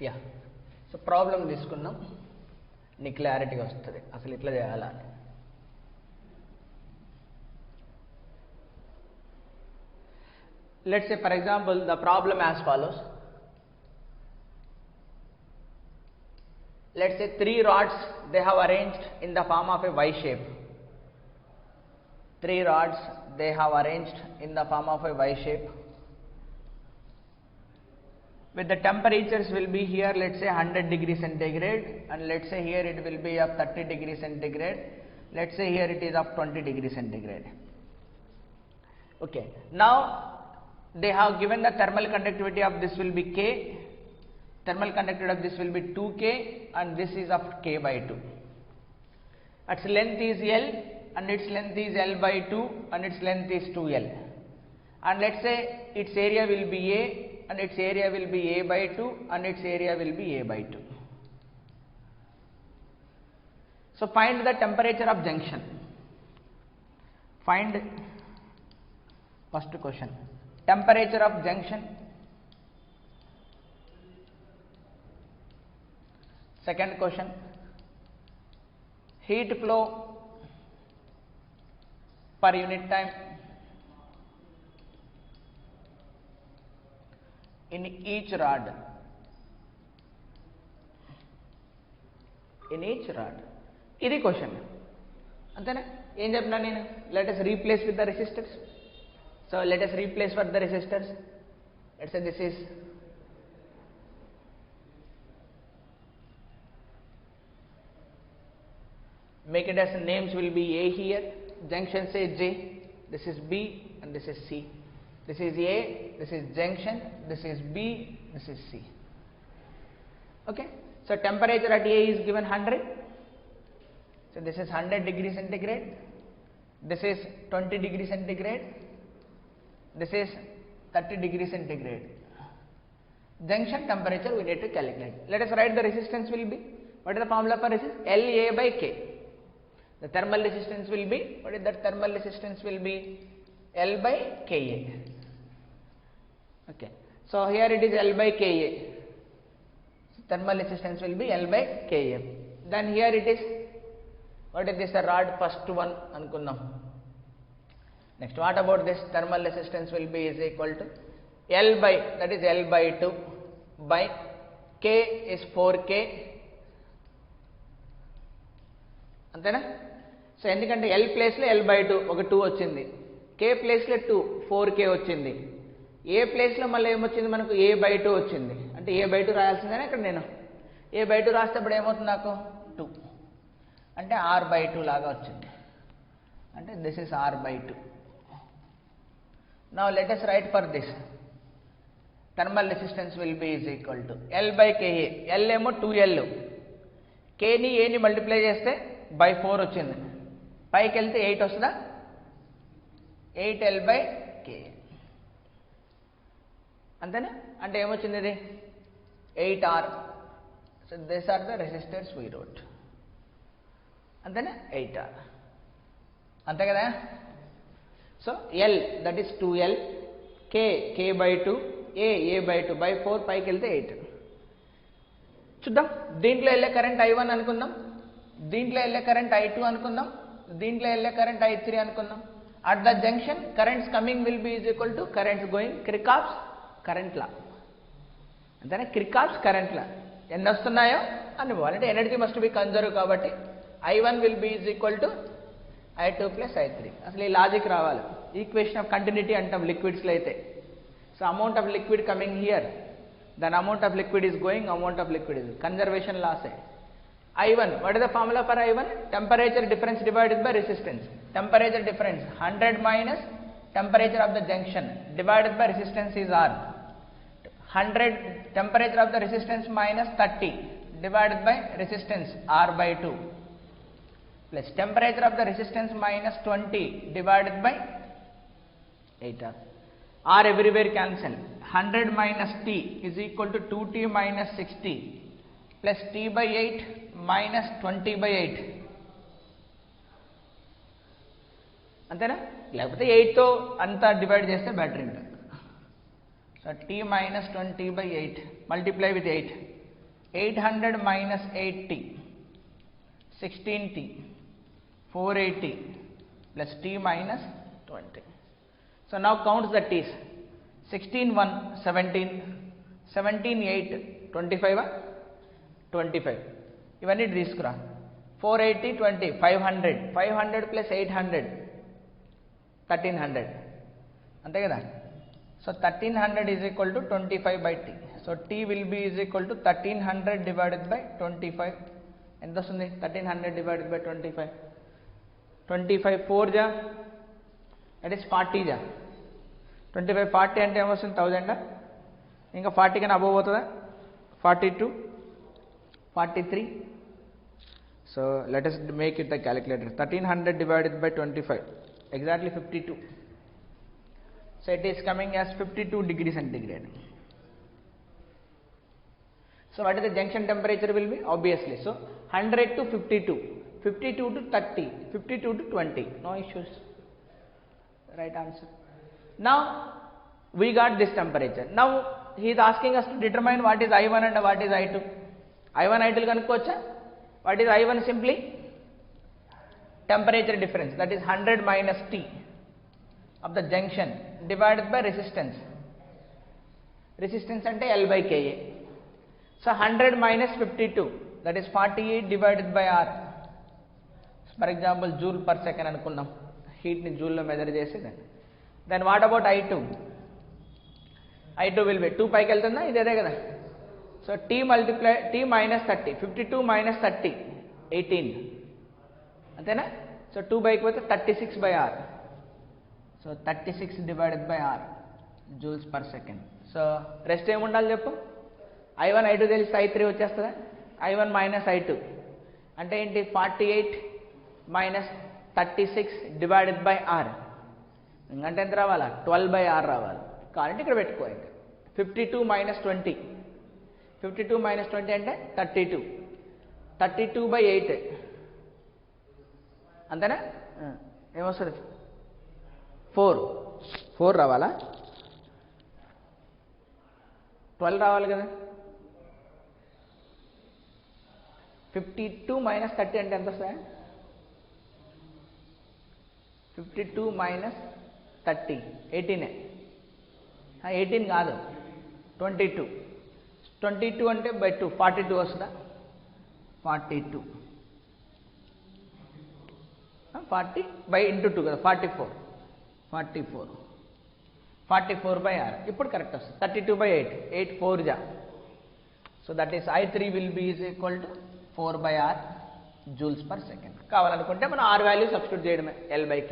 Yeah so problem తీసుకుందాం, నీ క్లారిటీగా వస్తుంది అసలు ఇట్లా చేయాలా అని. Let's say, for example, the problem as follows. Let's say 3 rods they have arranged in the form of a Y shape. 3 rods they have arranged in the form of a Y shape. With the temperatures will be here, let's say 100 degrees centigrade, and let's say here it will be of 30 degrees centigrade. Let's say here it is of 20 degrees centigrade. Okay. Now they have given the thermal conductivity of this will be K, thermal conductivity of this will be 2K, and this is of K by 2. Its length is L, and its length is L by 2, and its length is 2L. And let's say its area will be A, and its area will be A by 2, and its area will be A by 2. So find the temperature of junction. Find first question. Temperature of junction. Second question, heat flow per unit time in each rod. In each rod. ఇది question అంతేనా? ఏం చెప్పినా నేను, let us replace with the resistors. So let us replace for the resistors. Let's say this is make it as names will be A here, junction say J, this is B, and this is C. This is A, this is junction, this is B, this is C. Okay. So temperature at A is given 100. So this is 100 degrees centigrade. This is 20 degrees centigrade. This is 30 degrees centigrade. Junction temperature we need to calculate. Let us write the resistance will be. What is the formula for resistance? LA by K. The thermal resistance will be, what is that thermal resistance will be? L by Ka. Okay. So here it is L by Ka. Thermal resistance will be L by Ka. Then here it is, what is this, the rod first one anukundam. Next, what about this? Thermal resistance will be is equal to L by, that is L by 2 by K is 4K. అంతేనా? So ఎందుకంటే L ప్లేస్లో L by 2 ఒక 2 వచ్చింది, K ప్లేస్లో 2 4K వచ్చింది, A ప్లేస్లో మళ్ళీ ఏమొచ్చింది మనకు A by 2 వచ్చింది. అంటే A by 2 రాయాల్సిందేనా ఇక్కడ నేను? A by 2 రాస్తే ఇప్పుడు ఏమవుతుంది నాకు 2, అంటే R by 2 లాగా వచ్చింది. అంటే this is R by 2. Now let us write for this. Thermal resistance will be is equal to L by Ka. L ఏమో 2L, K ని A ని మల్టిప్లై చేస్తే by 4 వచ్చింది, పైకి వెళ్తే 8 వస్తుందా? 8L by Ka. అంతేనా? అంటే ఏమొచ్చింది ఇది 8R. So these are the resistors we wrote. అంతేనా? 8R. అంతే కదా? So L that is 2L, K by 2, A by 2, by 4 పైకి వెళ్తే 8. చూద్దాం. దీంట్లో వెళ్ళే కరెంట్ I1 అనుకుందాం, దీంట్లో వెళ్ళే కరెంట్ I2 అనుకుందాం, దీంట్లో వెళ్ళే కరెంట్ I3 అనుకుందాం. At the junction currents coming will be is equal to currents going, Kirchhoff's current లా. అంతేనా? క్రికాప్స్ కరెంట్ లా ఎన్ని వస్తున్నాయో అని అంటే ఎనర్జీ మస్ట్ బి కన్జర్వ్ కాబట్టి I1 will be is equal to I2 plus I3. అసలు ఈ లాజిక్ రావాలి. ఈక్వేషన్ ఆఫ్ కంటిన్యూటీ అంటాం లిక్విడ్స్లో అయితే. So amount of liquid coming here, then amount of liquid is going, amount of liquid is conservation లాసే. I1, what is the formula for I1? Temperature difference divided by resistance. Temperature difference 100 minus temperature of the junction divided by resistance is R. 100 temperature of the resistance minus 30 divided by resistance R by 2 plus temperature of the resistance minus 20 divided by 8R. R everywhere cancel. 100 minus T is equal to 2T minus 60 plus T by 8 minus 20 by 8. అంతేనా? లేకపోతే 8తో అంతా divide చేస్తే better ఉంటుంది. So T minus 20 by 8 multiply with 8. 800 minus 8t, 16t, 480 plus t minus 20. So now counts the t's. 16 1 17, 17 8 25, 25. ఇవన్నీ తీసుకురా. 480 20 500, 500 plus 800 1300, అంతే కదా. So 1300 is equal to 25 by t. So t will be is equal to 1300 divided by 25. ఎంత వస్తుంది? 1300 divided by 25. 25 4 జా, that is 40 జా. 25 40 అంటే ఏమొస్తుంది? 1000. ఇంకా 40 కన్నా అబోవ్ అవుతుందా? 42, 43. So let us make it the calculator. 1300 divided by 25, exactly 52. So it is coming as 52 degrees centigrade. So what is the junction temperature will be? Obviously. So 100 to 52, 52 to 30, 52 to 20. No issues. Right answer. Now we got this temperature. Now he is asking us to determine what is I1 and what is I2. I1 I2 kanukocha. What is I1? Simply temperature difference, that is 100 minus T of the junction divided by resistance. Resistance ante L by Ka. So 100 minus 52, that is 48 divided by R. For example, joule per second anukunnam, heat ni joule lo measure chesi. Then what about I2? I2 will be 2 పైకి వెళ్తుందా? ఇదే కదా. So t multiply t minus 30, 52 minus 30 18, అంతేనా. So 2 బైకి పోతే 36 by R. So 36 divided by R joules per second. So rest ఏముండాలి చెప్పు? I1 I2 తెలిస్తే I3 వచ్చేస్తుందా? I1 minus I2 అంటే ఏంటి? 48 minus 36 divided by R. అంటే ఎంత రావాలా? 12 by R రావాలి. కావాలంటే ఇక్కడ పెట్టుకో. ఇంకా 52 minus 20, 52 minus 20 అంటే 32, 32 by 8, అంతేనా. ఏమొస్తుంది? 4 రావాలా? 12 రావాలి కదా. 52 minus 30 అంటే ఎంత వస్తుంది? 52 minus 30 18. 18 కాదు, 22. 22 అంటే బై 2 42 వస్తుందా? 42 40 బై ఇంటూ 2 కదా, 44 బై R. ఇప్పుడు కరెక్ట్ వస్తుంది. 32 by 8, 8 4 జా. So that is I3 will be is equal to 4 by R joules per second. కావాలనుకుంటే మనం R వాల్యూ సబ్స్టిట్యూట్ చేయడమే, L by K.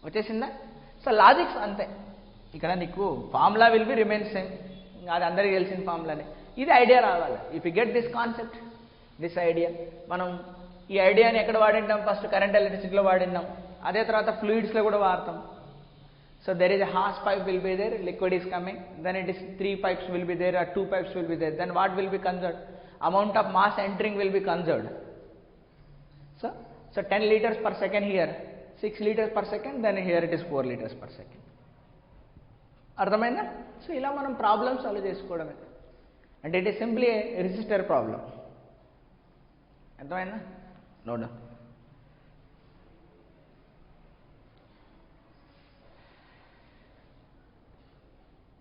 వచ్చేసిందా? సో లాజిక్స్ అంతే. ఇక్కడ నీకు formula will be remain same, అది అందరికీ తెలిసిన ఫార్ములానే. ఇది ఐడియా రావాలి. If you get this concept, this idea, మనం ఈ ఐడియాని ఎక్కడ వాడింటాం? ఫస్ట్ కరెంట్ ఎలక్ట్రిసిటీలో వాడినాం, అదే తర్వాత ఫ్లూయిడ్స్లో కూడా వాడతాం. So there is a hose pipe will be there, liquid is coming, then it is 3 pipes will be there or 2 pipes will be there. Then what will be conserved? Amount of mass entering will be conserved. So 10 liters per second here, 6 liters per second, then here it is 4 liters per second. అర్థమైందా? So ఇలా మనం problem solve చేసుకోవడమే. అంటే it is simply a resistor problem. అర్థమైందా? No doubt.